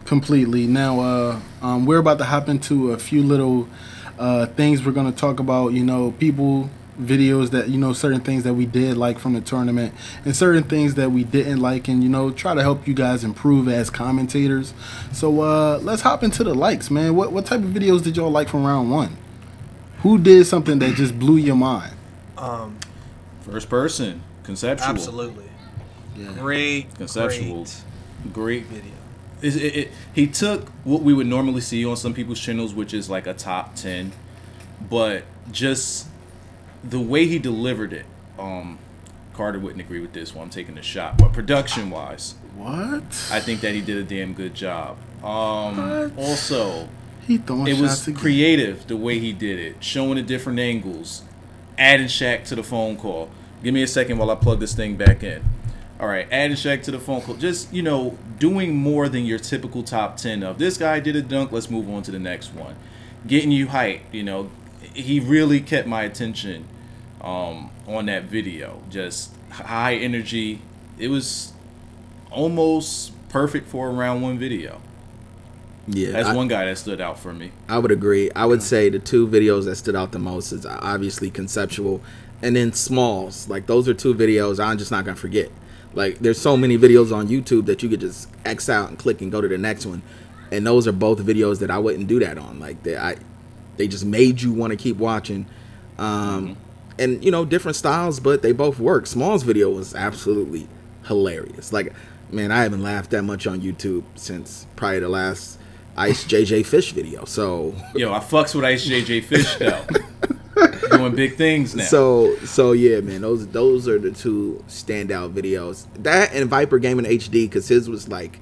Completely. Now, we're about to hop into a few little things we're going to talk about. You know, people, videos that, you know, certain things that we did like from the tournament and certain things that we didn't like, and, you know, try to help you guys improve as commentators. So let's hop into the likes, man. What type of videos did y'all like from round 1? Who did something that just blew your mind? First person, conceptual. Absolutely. Yeah. Great. Conceptual. Great video. He took what we would normally see on some people's channels, which is like a top 10, but just the way he delivered it. Carter wouldn't agree with this one. I'm taking a shot, but production wise, what? I think that he did a damn good job. Also, it was creative the way he did it, showing the different angles, adding Shaq to the phone call. Give me a second while I plug this thing back in. All right, adding Shaq to the phone call. Just, you know, doing more than your typical top 10 of this guy did a dunk, let's move on to the next one. Getting you hyped, you know. He really kept my attention on that video. Just high energy. It was almost perfect for a round 1 video. Yeah, that's one guy that stood out for me. I would agree. I would say the 2 videos that stood out the most is obviously Conceptual and then Smalls. Like, those are 2 videos I'm just not going to forget. Like, there's so many videos on YouTube that you could just X out and click and go to the next one. And those are both videos that I wouldn't do that on. Like, they just made you want to keep watching. And, you know, different styles, but they both work. Smalls' video was absolutely hilarious. Like, man, I haven't laughed that much on YouTube since probably the last Ice JJ Fish video. So yo, I fucks with Ice JJ Fish though. Doing big things now. So yeah, man, those are the 2 standout videos. That and Viper Gaming HD, because his was like,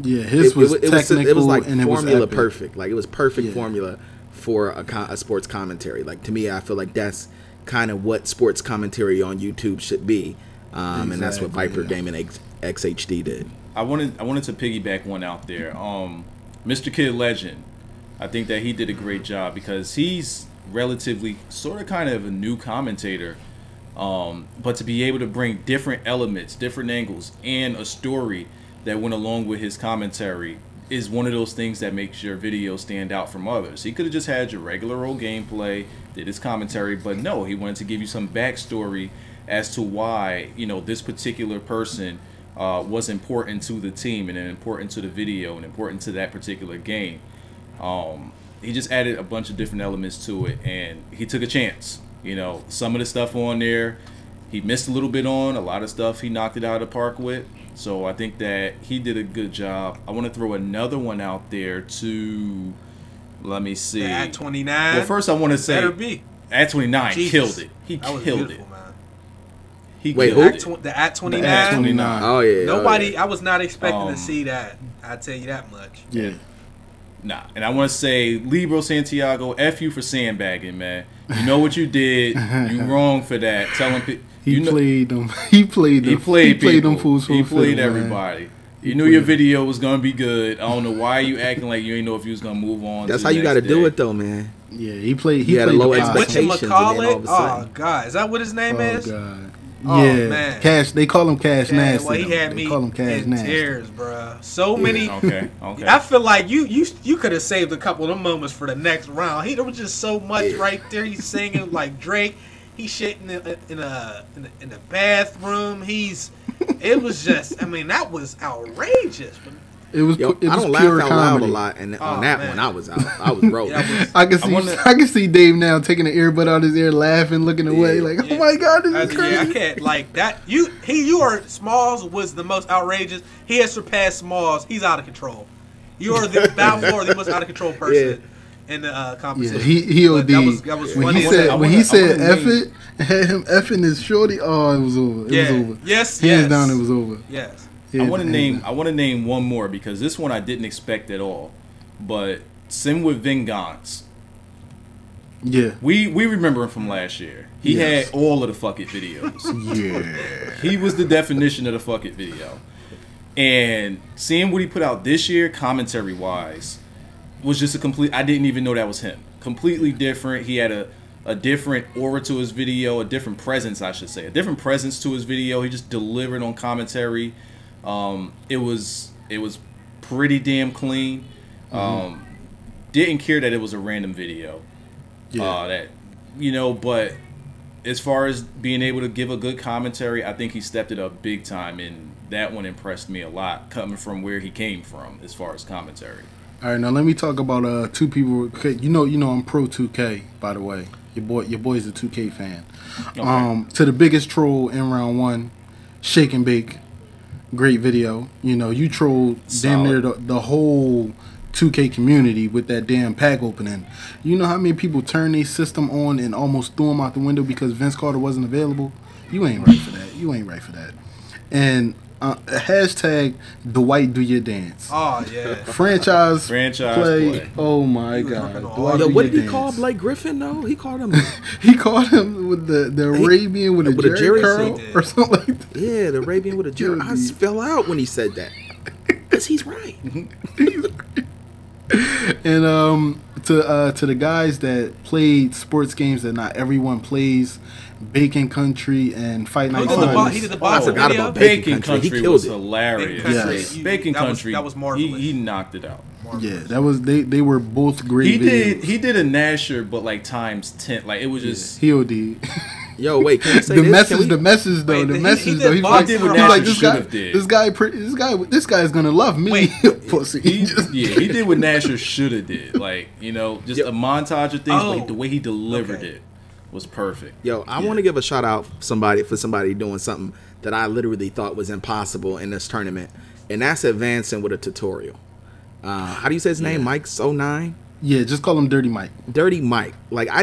yeah, his was technical, it was like and formula it was perfect. Like, it was perfect formula for a sports commentary. Like, to me, I feel like that's kind of what sports commentary on YouTube should be. And that's what Viper Gaming XHD did. I wanted to piggyback one out there. Mr. Kid Legend, I think that he did a great job because he's relatively sort of kind of a new commentator, but to be able to bring different elements, different angles, and a story that went along with his commentary is one of those things that makes your video stand out from others. He could have just had your regular old gameplay, did his commentary, but no, he wanted to give you some backstory as to why, you know, this particular person was important to the team and important to the video and important to that particular game. He just added a bunch of different elements to it, and he took a chance. You know, some of the stuff on there he missed a little bit on, a lot of stuff he knocked it out of the park with. So I think that he did a good job. I want to throw another one out there to, let me see. At 29. Well, first I want to say Better be. At 29 Jesus. killed it. He That was killed beautiful, it. man. He Wait, killed who? it. The at 29. The at 29. Oh yeah. Nobody. Oh, yeah. I was not expecting to see that. I tell you that much. Yeah. Nah, and I want to say, Libro Santiago, F you for sandbagging, man. You know what you did. You wrong for that. Telling people. He played them. He played them. He played them fools. He played everybody. You knew your video was gonna be good. I don't know why you acting like you ain't know if you was gonna move on. That's how you got to do it, though, man. Yeah, he played. He had a low What expectations. you call it? All of a sudden. Oh God, is that what his name is? God. Oh, Yeah, man. Cash. They call him Cash Nasty. Well, he had they me call him Cash in Nasty. tears, bro. So many. Okay. I feel like you could have saved a couple of them moments for the next round. There was just so much right there. He's singing like Drake. He shit in the bathroom. It was just. I mean, that was outrageous. It was. Yo, it was I don't pure laugh out loud comedy. a lot, and on that one, I was out. I was rolling. I can see Dave now taking the earbud out his ear, laughing, looking away, like, oh my god, this is crazy. Yeah, I can't like that. You are Smalls was the most outrageous. He has surpassed Smalls. He's out of control. You are the most out of control person in the competition. Yeah, he OD. That was when funny. He said F it, and had him effing his shorty. Oh, it was over. It was over. Yes. Hands down, it was over. Yes. I want to name one more because this one I didn't expect at all. But Sim with Vengeance. Yeah. We remember him from last year. He had all of the fuck it videos. Yeah. He was the definition of the fuck it video. And seeing what he put out this year, commentary wise, was just a complete. I didn't even know that was him. Completely different. He had a different aura to his video, a different presence, I should say, a different presence to his video. He just delivered on commentary. It was pretty damn clean. Didn't care that it was a random video. Yeah. But as far as being able to give a good commentary, I think he stepped it up big time, and that one impressed me a lot, coming from where he came from as far as commentary. All right, now let me talk about two people. You know, I'm pro 2K, by the way. Your boy's a 2K fan. Okay. To the biggest troll in round one, Shake and Bake. Great video. You trolled damn near the whole 2K community with that damn pack opening. You know how many people turned their system on and almost threw them out the window because Vince Carter wasn't available? You ain't right for that. And hashtag Dwight do your dance. Oh yeah. Franchise play. Oh my god. Yo, what did he call Blake Griffin though? He called him. He called him with the Arabian with a Jerry curl or something like that. Yeah, the Arabian with a Jerry. I fell out when he said that. Cause he's right. And to the guys that played sports games that not everyone plays, Bacon Country and Fight Night. He did the boxing I forgot video. about Bacon Country. He was hilarious. Yes. Bacon Country. That was marvelous. He knocked it out. Marvelous. Yeah, that was they were both great. He did a Nasher, but like times 10. Like it was just he OD. Yo, wait, can you say the this? message though. He's like this guy's gonna love me. Pussy. He did what Nasher should have did. Like just a montage of things. But the way he delivered it was perfect. Yo, I want to give a shout out for somebody doing something that I literally thought was impossible in this tournament, and that's advancing with a tutorial. How do you say his name? Mike's 09? Yeah, just call him Dirty Mike. Dirty Mike. Like I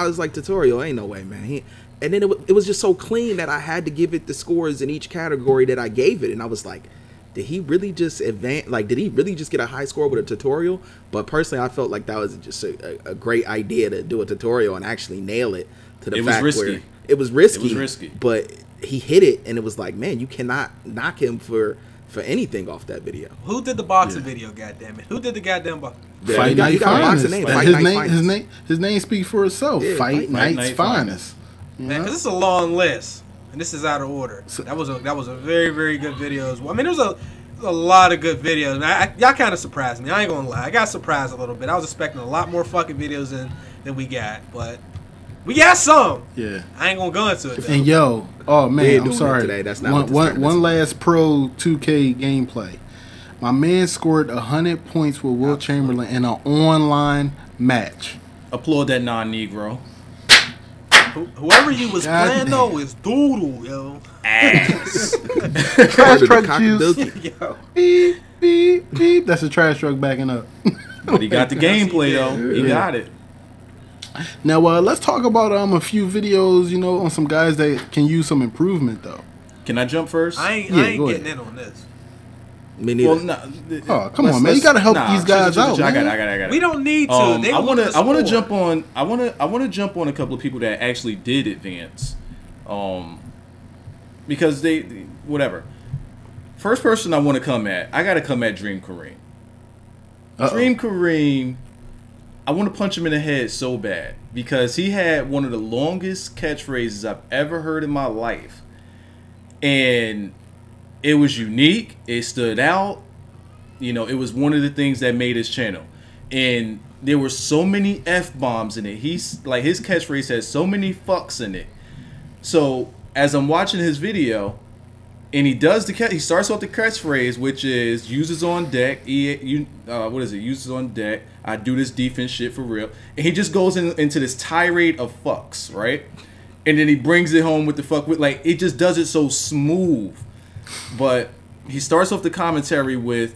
was like, tutorial, ain't no way, man. And then it was just so clean that I had to give it the scores in each category that I gave it, and I was like, did he really just advance? Like, did he really just get a high score with a tutorial? But personally, I felt like that was just a great idea to do a tutorial and actually nail it to the fact where it was risky. But he hit it, and it was like, man, you cannot knock him for anything off that video. Who did the boxing video? Goddamn it! Who did the goddamn boxing? Fight Night Finest. His name speaks for itself. Yeah, Fight Night's Finest. Man, because it's a long list, and this is out of order. So that was a very, very good video as well. I mean, there's a lot of good videos. Y'all kind of surprised me. I ain't gonna lie. I got surprised a little bit. I was expecting a lot more fucking videos than we got, but we got some. Yeah. I ain't gonna go into it though. And yo, oh man, I'm sorry. Today. That's not one last pro 2K gameplay. My man scored 100 points with Will Chamberlain in an online match. Applaud that non-Negro. Whoever you was playing though is doodle, yo. Ass. Trash truck juice. Yo. Beep, beep, beep. That's a trash truck backing up. But he got the gameplay though. He got it. Now let's talk about a few videos, on some guys that can use some improvement though. Can I jump first? I ain't getting in on this. Me neither. Well, come on, man! You gotta help these guys out. I got it. We don't need to. I want to jump on. I want to jump on a couple of people that actually did advance, because they whatever. First person I want to come at. I got to come at Dream Kareem. Dream Kareem. I want to punch him in the head so bad because he had one of the longest catchphrases I've ever heard in my life, and it was unique. It stood out. It was one of the things that made his channel. And there were so many F-bombs in it. His catchphrase had so many fucks in it So as I'm watching his video, and he starts off the catchphrase, which is "uses on deck." What is it? Uses on deck. I do this defense shit for real. And he just goes into this tirade of fucks, right? And then he brings it home with the fuck with, like, it just does it so smooth. But he starts off the commentary with,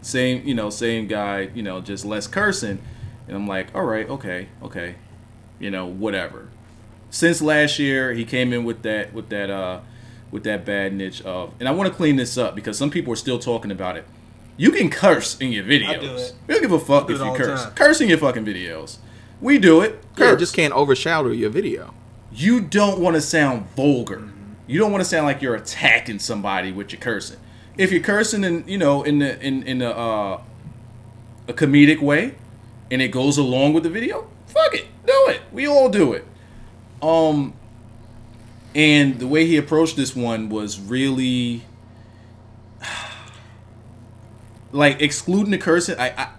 same guy, just less cursing. And I'm like, all right, okay, whatever. Since last year, he came in with that bad niche of, and I want to clean this up because some people are still talking about it. You can curse in your videos. I do it. We don't give a fuck if you curse. Curse in your fucking videos. We do it. Curse. Yeah, just can't overshadow your video. You don't want to sound vulgar. You don't want to sound like you're attacking somebody with your cursing. If you're cursing in a comedic way, and it goes along with the video, fuck it, do it. We all do it. And the way he approached this one was really, like, excluding the cursing. I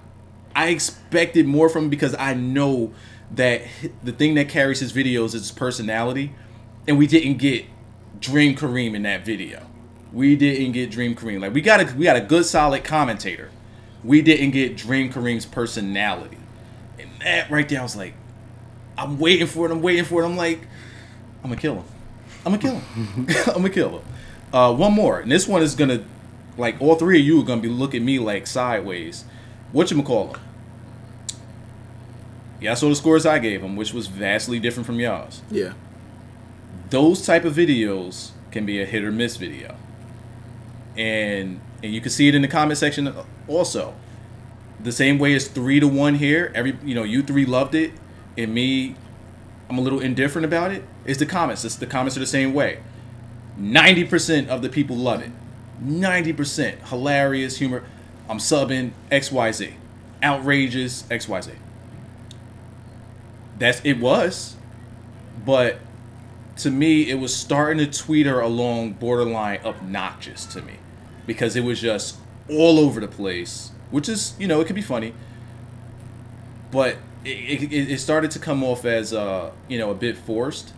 expected more from him because I know that the thing that carries his videos is his personality, and we didn't get Dream Kareem in that video. We didn't get Dream Kareem. Like, we got a good solid commentator. We didn't get Dream Kareem's personality, and that right there, I was like, I'm waiting for it. I'm like, I'm gonna kill him. I'm gonna kill him. One more, and this one is gonna, like, all three of you are gonna be looking at me like sideways. Whatchamacallit? Yeah, I saw the scores I gave him, which was vastly different from y'all's. Yeah. Those type of videos can be a hit or miss video, and you can see it in the comment section also. The same way as 3-1 here. You three loved it, and me, I'm a little indifferent about it. It's the comments. The comments are the same way. 90% of the people love it. 90% hilarious humor. I'm subbing XYZ. Outrageous XYZ. It was, but to me, it was starting to tweeter along borderline obnoxious to me, because it was just all over the place, which is, it could be funny, but it started to come off as a bit forced.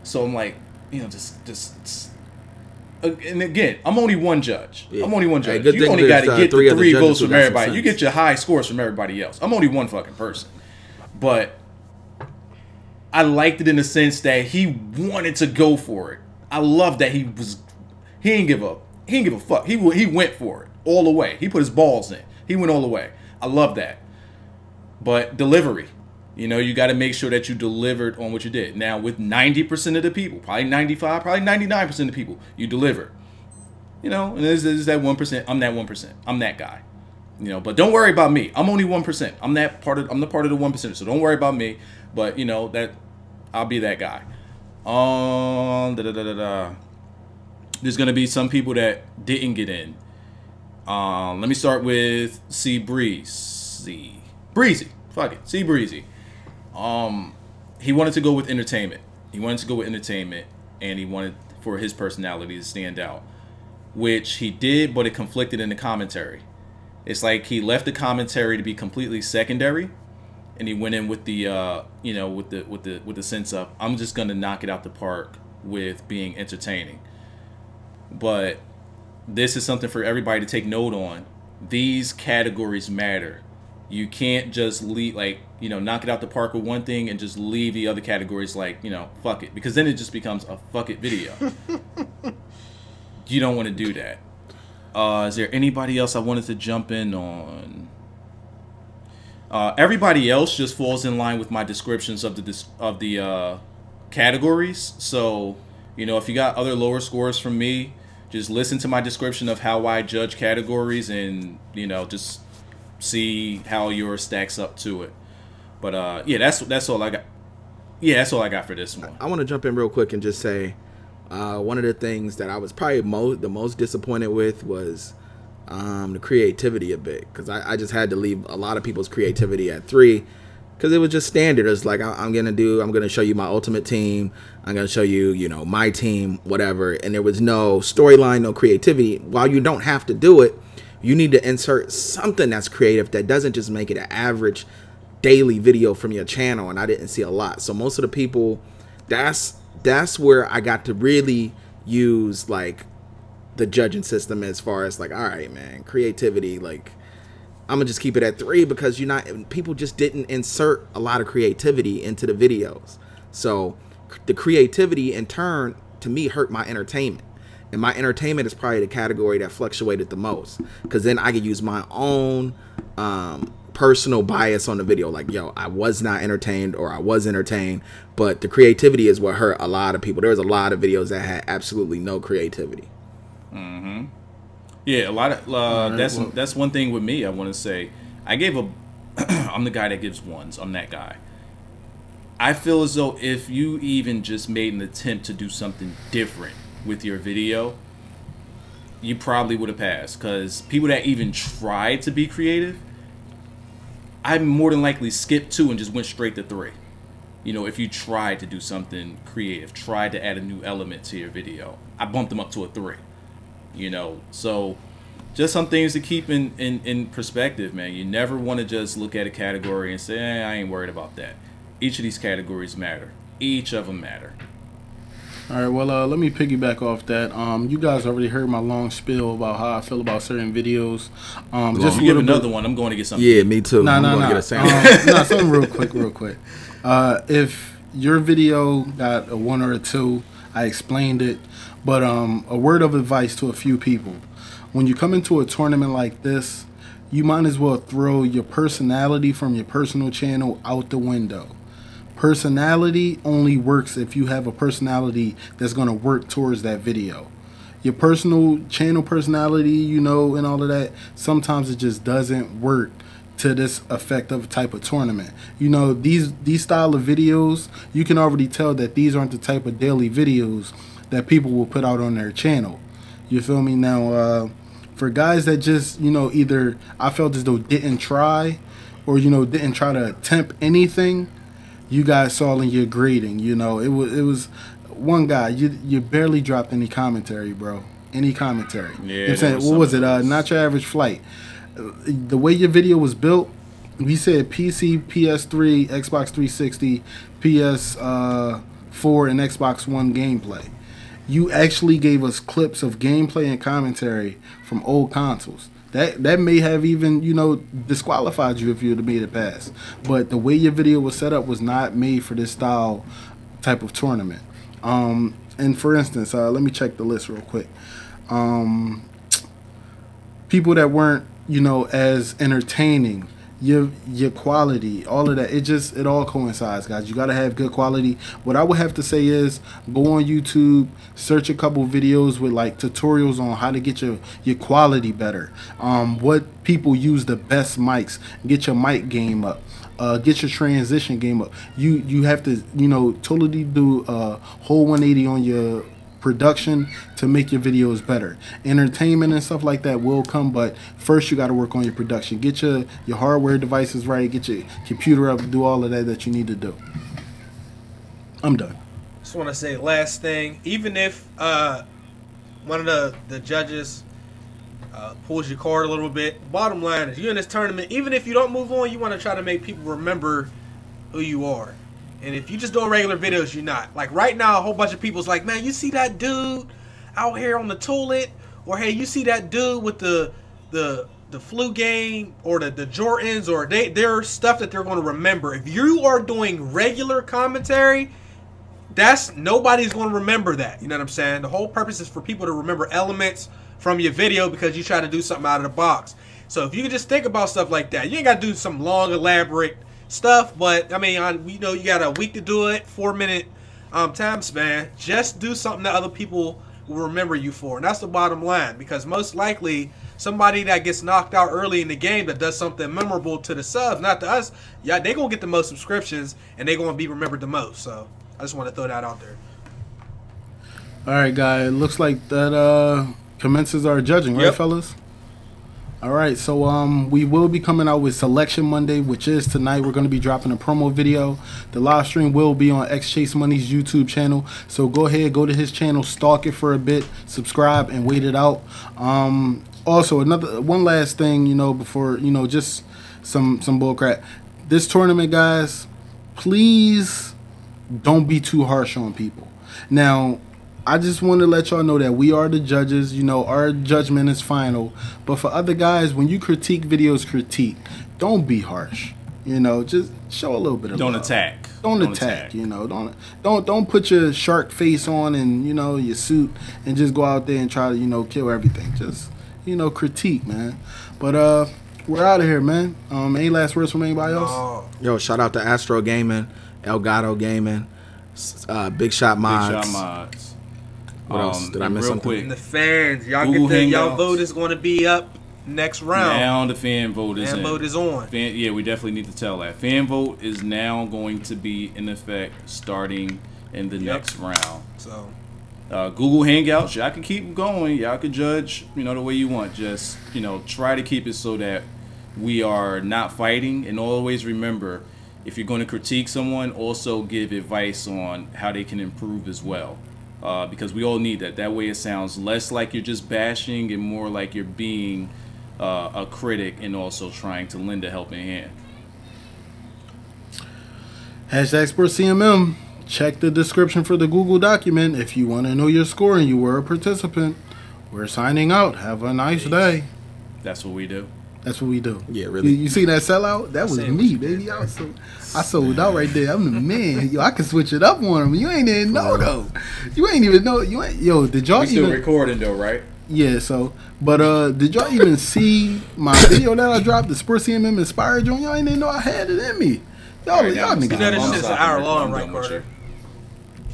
So I'm like, just and again, I'm only one judge. Yeah. I'm only one judge. Hey, you only got to get the 3 votes from everybody. You get your high scores from everybody else. I'm only one fucking person. But I liked it in the sense that he wanted to go for it. I love that he didn't give up. He didn't give a fuck. He went for it all the way. He put his balls in. He went all the way. I love that. But delivery. You got to make sure that you delivered on what you did. Now, with 90% of the people, probably 95, probably 99% of the people, you delivered. And there's that 1%. I'm that 1%. I'm that guy. But don't worry about me. I'm only 1%. I'm the part of the 1%. So don't worry about me. But that I'll be that guy. There's gonna be some people that didn't get in. Let me start with Breezy. Fuck it, Breezy. He wanted to go with entertainment. And he wanted for his personality to stand out, which he did, but it conflicted in the commentary. It's like he left the commentary to be completely secondary, and he went in with the with the sense of, I'm just gonna knock it out the park with being entertaining. But this is something for everybody to take note on. These categories matter. You can't just leave, knock it out the park with one thing and just leave the other categories fuck it, because then it just becomes a fuck it video. You don't want to do that. Is there anybody else I wanted to jump in on? Everybody else just falls in line with my descriptions of the categories. So, if you got other lower scores from me, just listen to my description of how I judge categories, and just see how yours stacks up to it. But yeah, that's all I got. Yeah, that's all I got for this one. I want to jump in real quick and just say, one of the things that I was probably the most disappointed with was the creativity a bit, because I just had to leave a lot of people's creativity at 3, because it was just standard. It's like, I'm gonna show you my ultimate team, I'm gonna show you my team, whatever, and there was no storyline, no creativity. While you don't have to do it, you need to insert something that's creative, that doesn't just make it an average daily video from your channel, and I didn't see a lot. So most of the people, that's that's where I got to really use like the judging system as far as like, all right, man, creativity, like I'm gonna just keep it at 3 because people just didn't insert a lot of creativity into the videos. So the creativity in turn to me hurt my entertainment. And my entertainment is probably the category that fluctuated the most, because then I could use my own personal bias on the video. Like, yo, I was not entertained or I was entertained, but the creativity is what hurt a lot of people. There was a lot of videos that had absolutely no creativity. Mm-hmm. Yeah, a lot of that's one thing with me. I want to say I gave I'm the guy that gives ones. I'm that guy. I feel as though if you even just made an attempt to do something different with your video, you probably would have passed, because people that even tried to be creative, I more than likely skipped 2 and just went straight to 3. You know, if you tried to do something creative, tried to add a new element to your video, I bumped them up to a 3. You know, so just some things to keep in perspective, man. You never want to just look at a category and say, I ain't worried about that. Each of these categories matter. Each of them matter. All right, well, let me piggyback off that. You guys already heard my long spiel about how I feel about certain videos. Just give another one. I'm going to get something. Yeah, me too. No. Something real quick. If your video got a 1 or a 2, I explained it. But a word of advice to a few people: when you come into a tournament like this, you might as well throw your personality from your personal channel out the window. Personality only works if you have a personality that's going to work towards that video. Your personal channel personality, you know, and all of that, sometimes it just doesn't work to this effective type of tournament. You know, these style of videos, you can already tell that these aren't the type of daily videos that people will put out on their channel. You feel me? Now, for guys that just, you know, either I felt as though didn't try, or, you know, didn't try to attempt anything, you guys saw in your grading, you know, it was one guy, you barely dropped any commentary, bro. Any commentary. Yeah. You know what I'm saying? What was it? Not Your Average Flight. The way your video was built, we said PC, PS3, Xbox 360, PS4, and Xbox One gameplay. You actually gave us clips of gameplay and commentary from old consoles. That may have even, you know, disqualified you if you would have made it pass. But the way your video was set up was not made for this style type of tournament. And for instance, let me check the list real quick. People that weren't, you know, as entertaining, your quality, all of that, it all coincides, guys. You gotta have good quality. What I would have to say is go on YouTube, search a couple videos with like tutorials on how to get your quality better, what people use the best mics, get your mic game up, get your transition game up. You have to, you know, totally do a whole 180 on your production to make your videos better. Entertainment and stuff like that will come, but first you got to work on your production. Get your hardware devices right, get your computer up, do all of that you need to do. I'm done. Just want to say last thing, even if one of the judges pulls your card a little bit, bottom line is you're in this tournament, even if you don't move on, you want to try to make people remember who you are. And if you just doing regular videos, you're not. Like right now, a whole bunch of people's like, man, you see that dude out here on the toilet? Or hey, you see that dude with the flu game or the Jordans, or they're stuff that they're going to remember. If you are doing regular commentary, nobody's going to remember that. You know what I'm saying? The whole purpose is for people to remember elements from your video because you try to do something out of the box. So if you can just think about stuff like that, you ain't got to do some long, elaborate stuff, but I mean, you know, you got a week to do it, 4-minute time span. Just do something that other people will remember you for, and that's the bottom line. Because most likely, somebody that gets knocked out early in the game that does something memorable to the subs, not to us, yeah, they gonna get the most subscriptions and they gonna be remembered the most. So I just want to throw that out there. All right, guys. It looks like that commences our judging, right, fellas? All right, so we will be coming out with Selection Monday, which is tonight. We're going to be dropping a promo video. The live stream will be on X Chase Money's YouTube channel, so go ahead, go to his channel, stalk it for a bit, subscribe, and wait it out. Also, one last thing, you know, before, you know, just some bullcrap. This tournament, guys, please don't be too harsh on people. Now, I just want to let y'all know that we are the judges. You know, our judgment is final. But for other guys, when you critique videos, don't be harsh. You know, just show a little bit of don't love. attack. Don't attack. You know, don't put your shark face on and, you know, your suit and just go out there and try to, you know, kill everything. Just, you know, critique, man. But we're out of here, man. Any last words from anybody else? Yo, shout out to AstroGaming, ElgatoGaming, BigShotModz. What else? Did I miss something? Quick, and the fans, y'all vote is going to be up next round. Now the fan vote is fan vote is on. Yeah, we definitely need to tell that. Fan vote is now going to be in effect starting in the next round. So Google Hangouts, y'all can keep going. Y'all can judge, you know, the way you want. Just, you know, try to keep it so that we are not fighting. And always remember, if you're going to critique someone, also give advice on how they can improve as well. Because we all need that. That way it sounds less like you're just bashing and more like you're being a critic and also trying to lend a helping hand. #SportsCMM. Check the description for the Google document if you want to know your score and you were a participant. We're signing out. Have a nice day. That's what we do. That's what we do. Yeah, really. You see that sellout? That was me, baby. I sold out right there. I'm the man. Yo, I can switch it up on him. You ain't even know though. You ain't even know. Yo, did y'all still recording though, right? Yeah. So, but did y'all even see my video that I dropped? The Sports CMM inspired joint. Y'all ain't even know I had it in me. Y'all niggas. You know this shit's an hour long, right, Carter?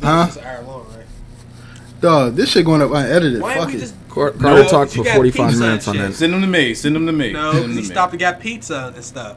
Huh? It's an hour long, right? Dog, this shit going up unedited. Fuck it. Carter talked for 45 minutes on that. Send them to me. No, he stopped and got pizza and stuff.